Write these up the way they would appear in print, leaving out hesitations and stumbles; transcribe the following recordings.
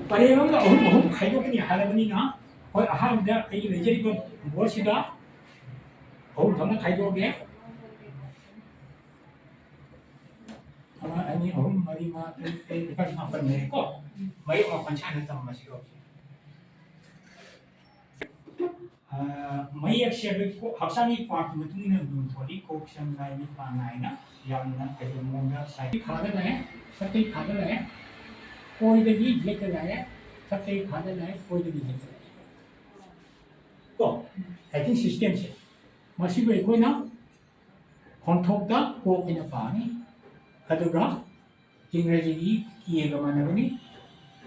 परेम अहम अहम खाइदोकनी हालबनीना होय अहामदा अई लेजरिबो बोर्डसिदा अहम थोना खाइदोगे अनि अहम मरी मा ते पर मापन ने को मई मापन छान तम मसिरो मई अक्षर को हक्सानी पार्ट मतुनी न दुन थोड़ी कोक्शन लाइन पानाइना यामना कहे मोंगा साइ खादा है सत्य खादा है कोई दगी जेक लाया सत्य खादा है कोई दगी जेक को हैकिंग सिस्टम से मसिबो कोइना कॉन्थोक्टा को इन पानी अदुगा इंग्रजी की मानगनी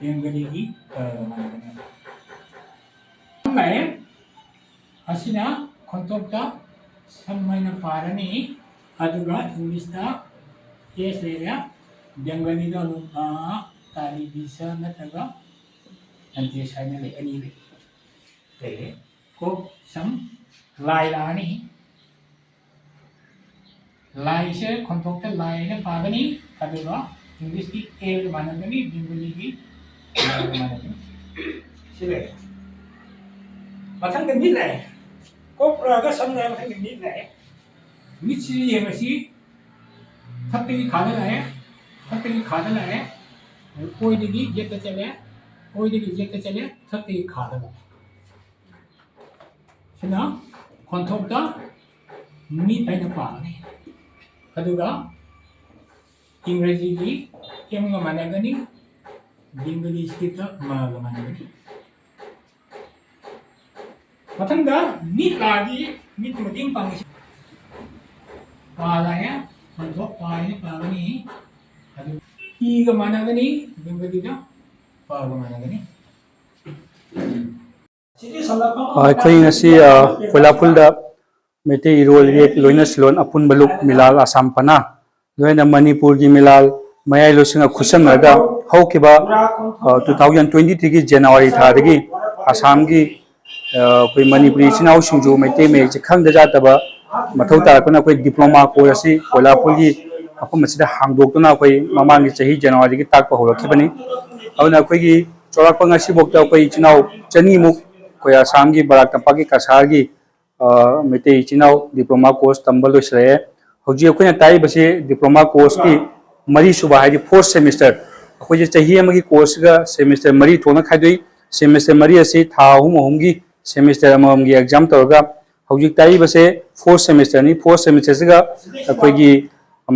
बेंगली मानगनी मैं असिना कॉन्थोक्टा सम्मायना पारनी अदुगा इंग्लिशदा केस लेया बेंगली दा लुना ताली बिसा नतगा अंते साइना ले अनि ले को सम लाइलानी लाई से कॉन्थोक्टा लाई ने पागनी अदुगा इंग्लिश की ए मानगनी बेंगली की मानगनी सिले मथंग मिल है कोपरागा समना मथंग मिल है मिची ये मसी थत्ती खादला है थत्ती खादला है कोई दिगी जेक चले कोई दिगी जेक चले थत्ती खादला सिना कॉन्थोक्टा मी पैन पागनी अदुगा इंग्रजी की एम गा मानगनी बेंगली की त मा गा मानगनी मथंगा मीट लागी मीट मदिंग पांगी पालाया कॉन्थोक पायने पागनी अदु ई गा मानगनी बेंगली दा पा गा मानगनी अखोई ngasi Kolhapurda Meitei Irol Yek Loina Silon Apun Baluk Milal Assam Pana Loina Manipur gi Milal Mayai Losinga Khusangnaga Haukiba 2023 gi January thadagi Assam gi koi Manipuri Chinau Singju Meitei me Khangda Jataba Mathau Tarakana koi diploma course asi Kolhapur gi Apum Masida Hangdoktuna koi Mamang gi Chahi January gi takpa horakhibani Auna koi gi Chorakpa ngasi bokta koi Chinau Chani muk koi Assam gi Barak Tampak gi Kasar gi Meitei Chinau diploma course tambal loisre hoji akoina tai base diploma course ki mari suba haidi 4th semester akoje chahi amagi course ga semester mari thona khaidoi semester mari asi tha hum gi semester amam gi exam torga hoji tai base 4th semester ni 4th semester ga akoigi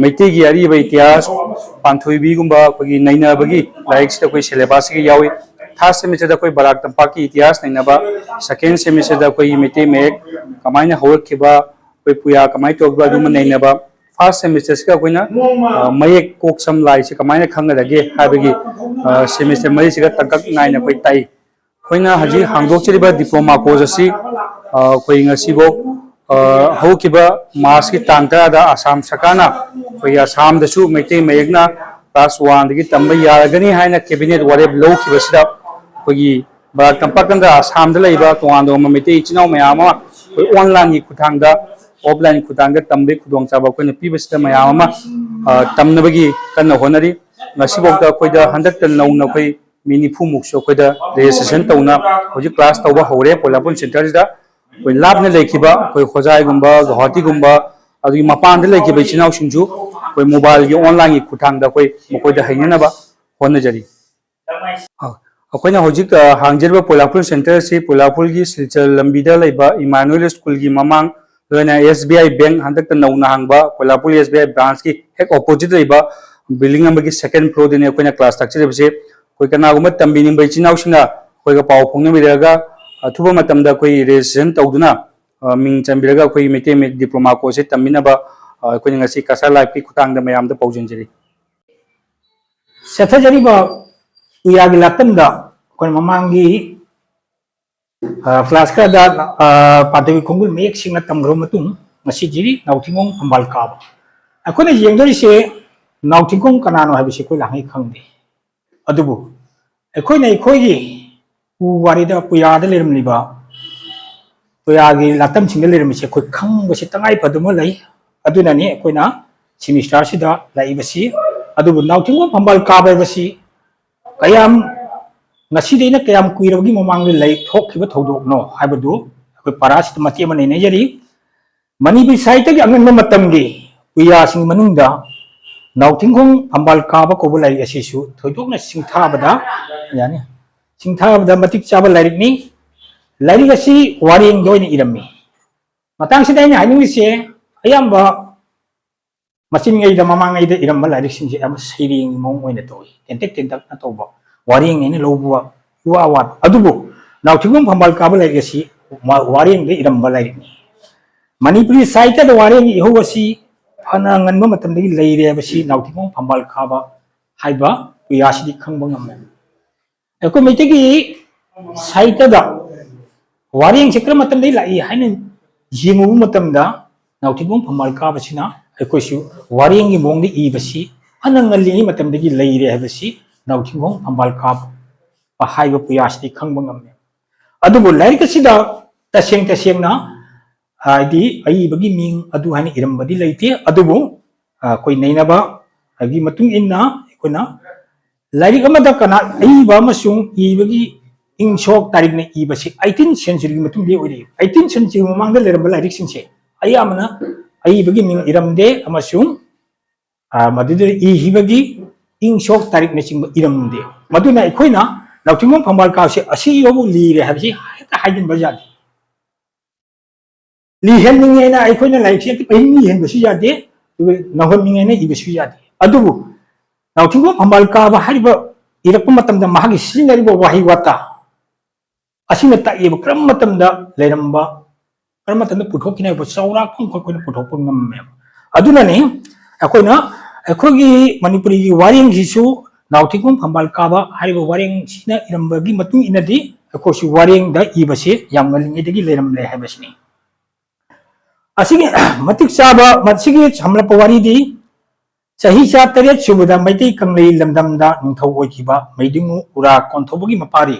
Meitei gi ari bai ityas panthoi bi gumba akoigi naina bagi like sta koi syllabus gi yawi third semester da koi Barak Tampak ki ityas naina ba second semester da koi Meitei mek kamaina horakhiba koi puya kamai tokba dum naina ba first semester ka koina mayek kok sam lai se kamaina khangadage habagi semester mari se ga takak naina koi tai koina haji hangdok chiriba diploma course asi koi ngasi bo haukiba mas ki tangta da Assam sakana koi Assam da su Meitei mayekna class 1 dagi tamba yaragani haina cabinet wareb low kibasida koi Barak Tampak da Assam da laiba tongando Meitei Chinau mayama koi online gi khutang da offline khutang da tambe khudong chaba koi na pibasida mayama tamnabagi kanna honari ngasi bokta koi da handak tan nauna koi mini phumuk so koi da registration tauna hoji class tawba hore Kolhapur center da koi labna lekhiba koi khojai gumba Guwahati gumba adu mapan da lekhiba Chinau singju koi mobile gi online gi khutang da koi mokoi da hainana ba honajari अखोना होजिक हांगजेरबा Kolhapur center से Kolhapur gi Silchar lambida laiba Emmanuel school gi mamang loina SBI bank handak nauna hangba Kolhapur SBI branch ki hek opposite laiba building number ki second floor dine akhona class takchire bse koi kana guma tambi nim bai Chinau singa koi ga paw phongna miraga thuba matam da koi registration tawduna ming chambiraga koi Meitei mek diploma course tamina ba koi ngasi Kasar life ki khutang da mayam da pawjinjeri सेथजरी बा उयागी लातम दा कोन ममांगी class का दा पादवी खुंगुल make Singh तमग्रो मतुंग ngasi jiri nautingong hambal kab akone yengdori se nautingong kanano habise koi langai khangde adubu akoi nei khoi gi u wari da puya da lerim liba puya gi latam sing lerim se koi khang basi tangai padum lai aduna ni akoi na semester sida lai basi adubu nautingong hambal kab basi kayam ngasideina kayam kuirabagi mamang lai thokhiba thodokno haibadu akoi parasita mati amane nejari manipur site gi angan matamgi uya sing manungda nauthingkhong ambal kaba ko lai asisu thodokna singthabada yani singthabada matik chaba lairik ni lairik asi waring doini irami matang sida ni haning se ayamba machin ngai da mamang ngai da iram lairik sing se am siring mong oina toi tentak na toba waring ini lobuwa wat adubu nauthingkhong ambal kaba lai asi waring de iram lairik ni manipuri site da waring iho asi fana nganba matamdagi leire basi nauthingkhong ambal kaba haiba uyasidi khangba ngam eko metegi site da waring sikra matamdagi lai hainin jingu matamda nauthingkhong ambal kaba sina ekosu waring gi mongdi ibasi anangali matamdagi leire basi nauthingkhong ambal kaba haiba uyasidi khangba ngam adubu laik sida taseng na adi ai bagi ming adu hani iram badi leite adubu koi nainaba agi matung inna kona larik amada kana ai ba masung i bagi ingshok tarik na i basi 18th century matung de ori 18th century mamang da leram larik singse ai amana ai bagi ming iram de amasung madudre i hibagi ingshok tarik na sing iram de maduna koina nauthingkhong ambal ka se asi yobu li re habsi ta haidin bajad lihen ninge na aikoina laik se ti ni hen basu yade nahon ninge na ibasu yade adubu nauthingkhong ambal ka ba hariba irakpa matamda mahagi sinari bo wahi wata asina ta eba kram matamda leramba kram matamda puthokina bo saura khong khoi puthokpa ngamme aduna ne akoina akogi manipuri gi waring hisu nauthingkhong ambal ka ba hariba waring sina iramba gi matung inadi akosi waring da ibase yamngalinge dagi leram le habasni asigi matik saba masigi hamla pawari di sahi cha taret subada maiti kanglei lamdamda nungthau oikiba meidingu ura konthobugi mapari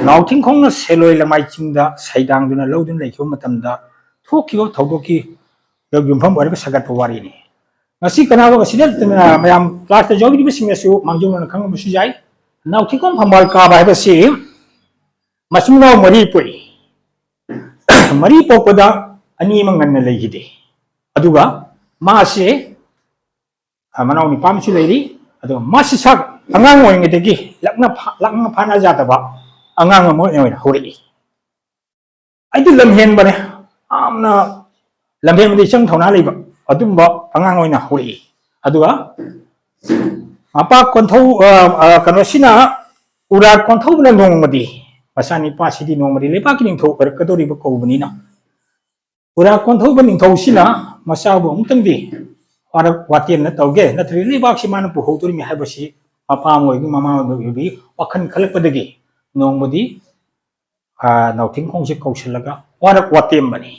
nauthingkhong na seloi lamai chingda saidang duna lodun leikho matamda thokibo thodoki yogumpham orga sagat pawari ni ngasi kanago gasidel mayam class ta jogi bisingasu mangjungna khang busu jai nauthingkhong ambal ka ba basi masumna mari poi mari pokoda ani mangan leihide aduga mase manau ni pamsu leiri adu masi sak angang oing degi lakna phana jata ba angang mo ne hori aidu lamhen bane amna lamhen di chang thona leiba adumba angang oina hori aduga apa konthau kanosina ura konthau na nongmadi pasani pasidi nongmadi lepa kining tho kadori ba ko bunina ura konthau ba ning thau sina masabu umtangdi ora watien na tauge na tri lepa si mana pu hoduri mi habasi apa moi gi mama bi wakhan khalakpadagi nongmadi nauthingkhong se kausilaga ora watiem bani